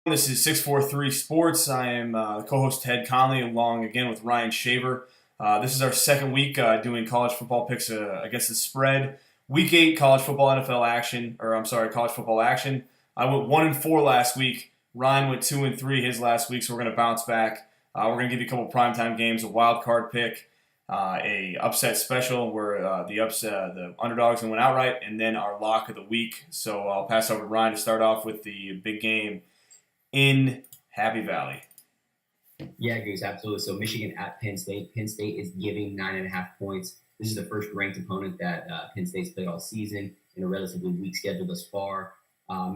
This is 643 Sports. I am co-host Ted Conley, along again with Ryan Shaver. This is our second week doing college football picks against the spread. Week 8 college football NFL action, college football action. I went 1-4 last week. Ryan went 2-3 his last week, so we're going to bounce back. We're going to give you a couple primetime games, a wild card pick, a upset special where the underdogs went outright, and then our lock of the week. So I'll pass over to Ryan to start off with the big game in Happy Valley. Yeah, Goose, absolutely. So Michigan at Penn State. Penn State is giving 9.5 points. This is the first ranked opponent that Penn State's played all season in a relatively weak schedule thus far.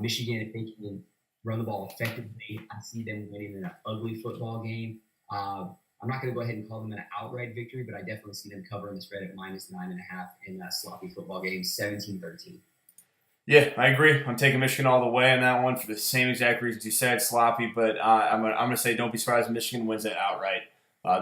Michigan, if they can run the ball effectively, I see them winning in an ugly football game. I'm not going to go ahead and call them an outright victory, but I definitely see them covering the spread at -9.5 in a sloppy football game, 17-13. Yeah, I agree. I'm taking Michigan all the way on that one for the same exact reasons you said, sloppy. But I'm going to say don't be surprised if Michigan wins it outright.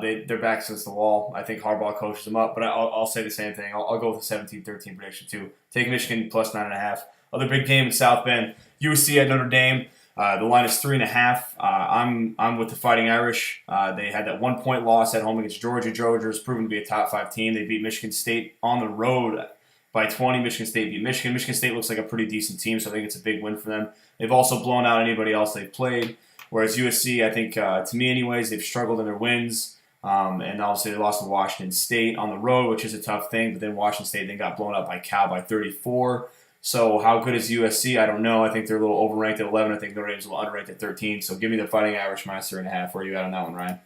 They're back against the wall. I think Harbaugh coaches them up, but I'll say the same thing. I'll go with a 17-13 prediction too. Take Michigan plus 9.5. Other big game in South Bend, USC at Notre Dame. The line is 3.5. I'm with the Fighting Irish. They had that 1-point loss at home against Georgia. Georgia's proven to be a top 5 team. They beat Michigan State on the road by 20. Michigan State beat Michigan. Michigan State looks like a pretty decent team, so I think it's a big win for them. They've also blown out anybody else they've played, whereas USC, I think, to me anyways, they've struggled in their wins. And obviously they lost to Washington State on the road, which is a tough thing, but then Washington State then got blown up by Cal by 34. So how good is USC? I don't know. I think they're a little overranked at 11. I think Notre Dame's a little underranked at 13. So give me the Fighting Irish -3.5. Where are you at on that one, Ryan?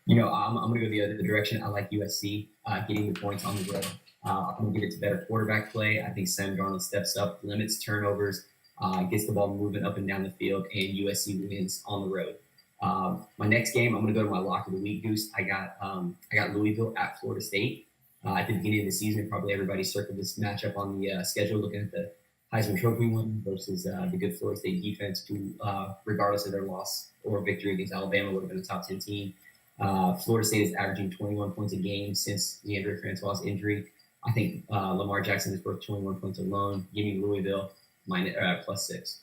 I'm going to go the other direction. I like USC getting the points on the road. I'm going to give it to better quarterback play. I think Sam Darnold steps up, limits turnovers, gets the ball moving up and down the field, and USC wins on the road. My next game, I'm going to go to my lock of the week, Goose. I got Louisville at Florida State. At the beginning of the season, probably everybody circled this matchup on the schedule, looking at the Heisman Trophy win versus the good Florida State defense, who, regardless of their loss or victory against Alabama, would have been a top 10 team. Florida State is averaging 21 points a game since DeAndre Francois' injury. I think Lamar Jackson is worth 21 points alone. Give me Louisville +6.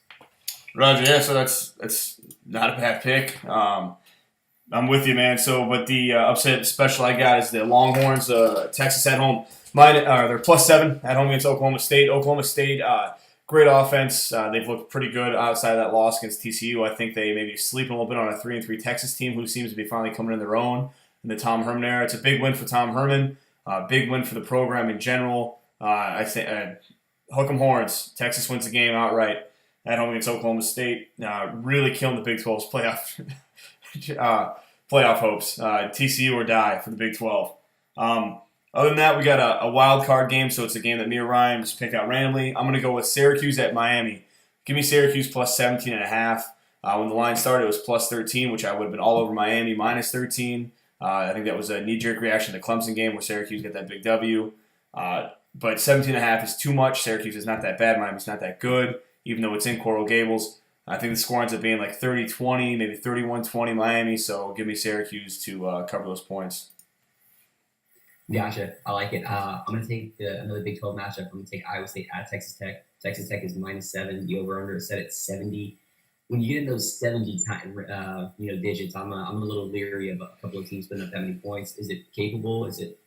Roger, yeah, so that's not a bad pick. I'm with you, man. So, but the upset special I got is the Longhorns, Texas at home. They're +7 at home against Oklahoma State. Oklahoma State, great offense. They've looked pretty good outside of that loss against TCU. I think they maybe sleep a little bit on a 3-3 Texas team who seems to be finally coming in their own in the Tom Herman era. It's a big win for Tom Herman. Big win for the program in general. I say hook 'em horns. Texas wins the game outright at home against Oklahoma State. Really killing the Big 12's playoff hopes. TCU or die for the Big 12. Other than that, we got a wild card game, so it's a game that me or Ryan just picked out randomly. I'm going to go with Syracuse at Miami. Give me Syracuse plus 17.5. When the line started, it was plus 13, which I would have been all over Miami -13. I think that was a knee-jerk reaction to the Clemson game where Syracuse got that big W. But 17.5 is too much. Syracuse is not that bad. Miami's not that good, even though it's in Coral Gables. I think the score ends up being like 30-20, maybe 31-20 Miami. So give me Syracuse to cover those points. Gotcha. I like it. I'm going to take another Big 12 matchup. I'm going to take Iowa State at Texas Tech. Texas Tech is -7. The over/under is set at 70. When you get in those 70 digits, I'm a little leery of a couple of teams putting up that many points. Is it capable? Is it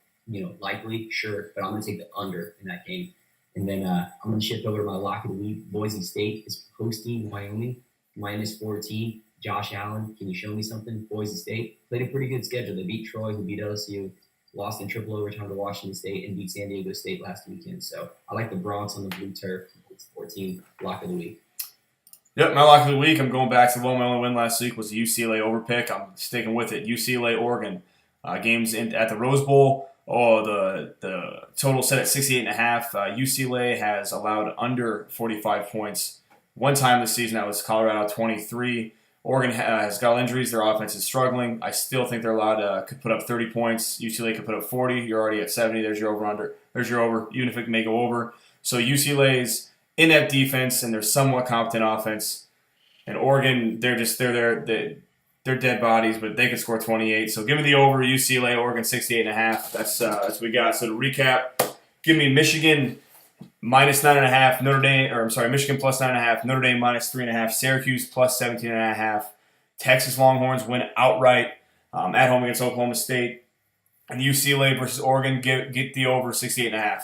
likely? Sure, but I'm going to take the under in that game. And then I'm going to shift over to my lock of the week. Boise State is hosting Wyoming, -14. Josh Allen, can you show me something? Boise State played a pretty good schedule. They beat Troy, who beat LSU, lost in triple overtime to Washington State, and beat San Diego State last weekend. So I like the Bronx on the blue turf. It's 14 lock of the week. Yep, my lock of the week, I'm going back to the one my only win last week was the UCLA overpick. I'm sticking with it. UCLA, Oregon. Games at the Rose Bowl. Oh, the total set at 68.5. UCLA has allowed under 45 points one time this season. That was Colorado 23. Oregon has got injuries. Their offense is struggling. I still think they're allowed to could put up 30 points. UCLA could put up 40. You're already at 70. There's your over-under. There's your over, even if it may go over. So UCLA's inept defense and their somewhat competent offense. And Oregon, they're dead bodies, but they could score 28. So give me the over. UCLA, Oregon 68.5. That's what we got. So to recap, give me Michigan minus 9.5. Michigan plus 9.5. Notre Dame minus 3.5. Syracuse plus 17.5. Texas Longhorns win outright at home against Oklahoma State. And UCLA versus Oregon, get the over 68.5.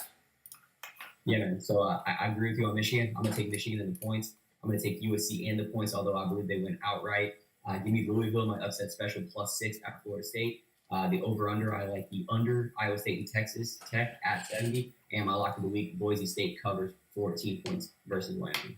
Yeah, man. So I agree with you on Michigan. I'm going to take Michigan in the points. I'm going to take USC and the points, although I believe they win outright. Give me Louisville, my upset special, +6 at Florida State. The over-under, I like the under, Iowa State and Texas Tech at 70. And my lock of the week, Boise State covers 14 points versus Wyoming.